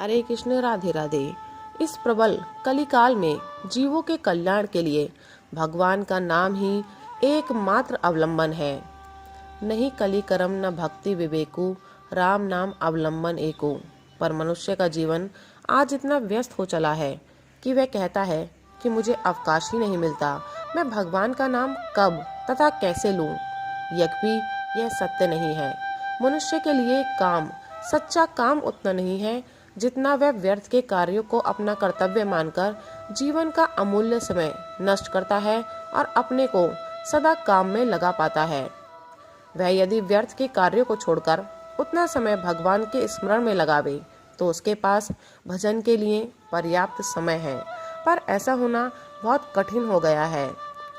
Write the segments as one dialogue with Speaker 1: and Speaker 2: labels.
Speaker 1: हरे कृष्ण राधे राधे। इस प्रबल कलिकाल में जीवों के कल्याण के लिए भगवान का नाम ही एकमात्र अवलंबन है। नहीं कलि करम न भक्ति विवेकु, राम नाम अवलंबन एको। पर मनुष्य का जीवन आज इतना व्यस्त हो चला है कि वह कहता है कि मुझे अवकाश ही नहीं मिलता, मैं भगवान का नाम कब तथा कैसे लूं। यद्यपि यह सत्य नहीं है। मनुष्य के लिए काम, सच्चा काम उतना नहीं है जितना वह व्यर्थ के कार्यों को अपना कर्तव्य मानकर जीवन का अमूल्य समय नष्ट करता है और अपने को सदा काम में लगा पाता है। वह यदि व्यर्थ के कार्यों को छोड़कर उतना समय भगवान के स्मरण में लगावे तो उसके पास भजन के लिए पर्याप्त समय है। पर ऐसा होना बहुत कठिन हो गया है।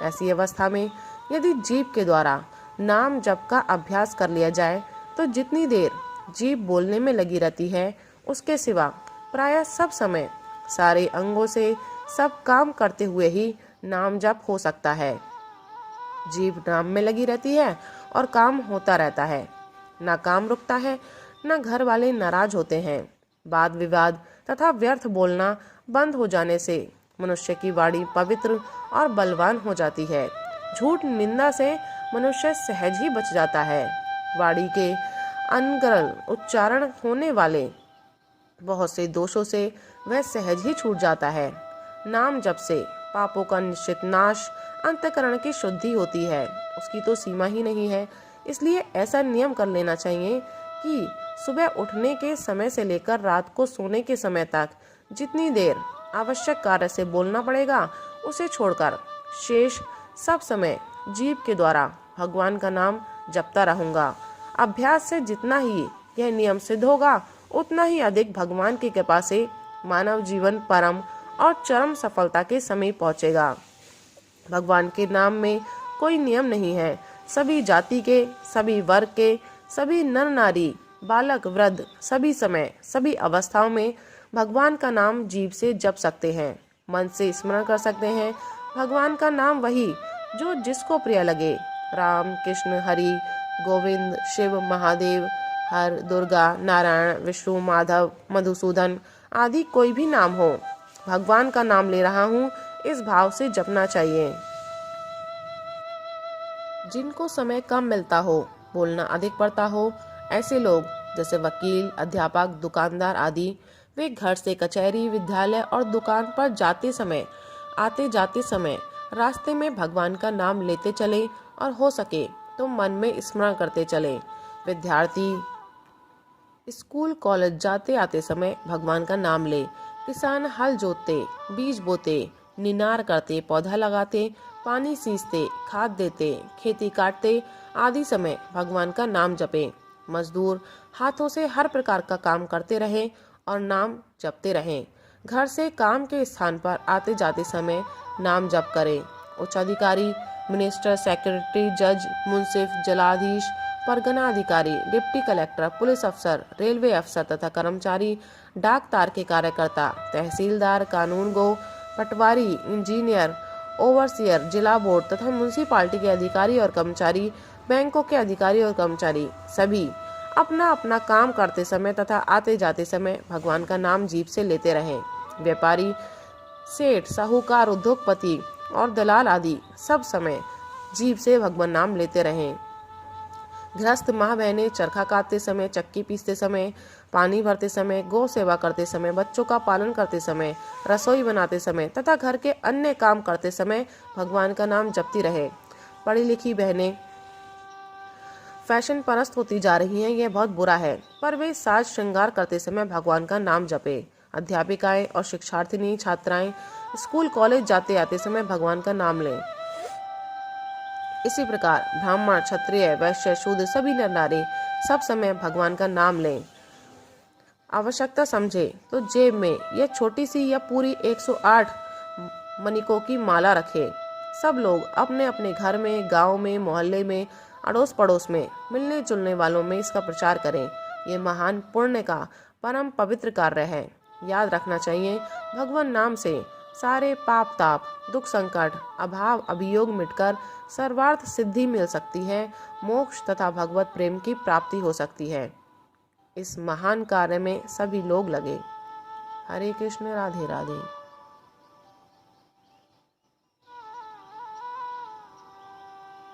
Speaker 1: ऐसी अवस्था में यदि जीभ के द्वारा नाम जप का अभ्यास कर लिया जाए तो जितनी देर जीभ बोलने में लगी रहती है उसके सिवा प्रायः सब समय सारे अंगों से सब काम करते हुए ही नाम जप हो सकता है। जीभ नाम में लगी रहती है और काम होता रहता है। ना काम रुकता है, ना घर वाले नाराज होते हैं। वाद विवाद तथा व्यर्थ बोलना बंद हो जाने से मनुष्य की वाणी पवित्र और बलवान हो जाती है। झूठ निंदा से मनुष्य सहज ही बच जाता है। वाणी के अनर्गल उच्चारण होने वाले बहुत से दोषों से वह सहज ही छूट जाता है। नाम जप से पापों का निश्चित नाश, अंतःकरण की शुद्धि होती है, उसकी तो सीमा ही नहीं है। इसलिए ऐसा नियम कर लेना चाहिए कि सुबह उठने के समय से लेकर रात को सोने के समय तक जितनी देर आवश्यक कार्य से बोलना पड़ेगा उसे छोड़कर शेष सब समय जीभ के द्वारा भगवान का नाम जपता रहूंगा। अभ्यास से जितना ही यह नियम सिद्ध होगा उतना ही अधिक भगवान की कृपा से मानव जीवन परम और चरम सफलता के समीप पहुंचेगा। भगवान के नाम में कोई नियम नहीं है। सभी जाति के, सभी वर्ग के, सभी नर नारी, बालक वृद्ध सभी समय सभी अवस्थाओं में भगवान का नाम जीभ से जप सकते हैं, मन से स्मरण कर सकते हैं। भगवान का नाम वही जो जिसको प्रिय लगे। राम, कृष्ण, हरि, गोविंद, शिव, महादेव, हर, दुर्गा, नारायण, विष्णु, माधव, मधुसूदन आदि कोई भी नाम हो, भगवान का नाम ले रहा हूँ इस भाव से जपना चाहिए। जिनको समय कम मिलता हो, बोलना अधिक पड़ता हो, ऐसे लोग जैसे वकील, अध्यापक, दुकानदार आदि, वे घर से कचहरी, विद्यालय और दुकान पर जाते समय, आते जाते समय रास्ते में भगवान का नाम लेते चले और हो सके तो मन में स्मरण करते चले। विद्यार्थी स्कूल कॉलेज जाते आते समय भगवान का नाम ले। किसान हल जोतते, बीज बोते, निनार करते, पौधा लगाते, पानी सींचते, खाद देते, खेती काटते आदि समय भगवान का नाम जपे। मजदूर हाथों से हर प्रकार का काम करते रहे और नाम जपते रहें। घर से काम के स्थान पर आते जाते समय नाम जप करें। उच्च अधिकारी, मिनिस्टर, सेक्रेटरी, जज, मुंसिफ, जलाधीश, परगना अधिकारी, डिप्टी कलेक्टर, पुलिस अफसर, रेलवे अफसर तथा कर्मचारी, डाक तार के कार्यकर्ता, तहसीलदार, कानून गो, पटवारी, इंजीनियर, ओवरसियर, जिला बोर्ड तथा म्यूनिसिपालिटी के अधिकारी और कर्मचारी, बैंकों के अधिकारी और कर्मचारी सभी अपना अपना काम करते समय तथा आते जाते समय भगवान का नाम जीभ से लेते रहें। व्यापारी, सेठ, साहूकार, उद्योगपति और दलाल आदि सब समय जीभ से भगवान नाम लेते रहें। गृहस्थ माँ बहनें चरखा काटते समय, चक्की पीसते समय, पानी भरते समय, गौ सेवा करते समय, बच्चों का पालन करते समय, रसोई बनाते समय तथा घर के अन्य काम करते समय भगवान का नाम जपती रहे। पढ़ी लिखी बहनें फैशन परस्त होती जा रही हैं, यह बहुत बुरा है, पर वे साज श्रृंगार करते समय भगवान का नाम जपे। अध्यापिकाएं और शिक्षार्थिनी छात्राएं स्कूल कॉलेज जाते आते समय भगवान का नाम लें। इसी प्रकार ब्राह्मण, क्षत्रिय, वैश्य, शूद्र सभी नर नारी सब समय भगवान का नाम लें। आवश्यकता समझे तो जेब में यह छोटी सी या पूरी 108 मणिकों की माला रखे। सब लोग अपने अपने घर में, गांव में, मोहल्ले में, अड़ोस पड़ोस में, मिलने जुलने वालों में इसका प्रचार करें। ये महान पुण्य का परम पवित्र कार्य है। याद रखना चाहिए, भगवान नाम से सारे पाप ताप, दुख संकट, अभाव अभियोग मिटकर सर्वार्थ सिद्धि मिल सकती है, मोक्ष तथा भगवत प्रेम की प्राप्ति हो सकती है। इस महान कार्य में सभी लोग लगे। हरे कृष्ण, राधे राधे।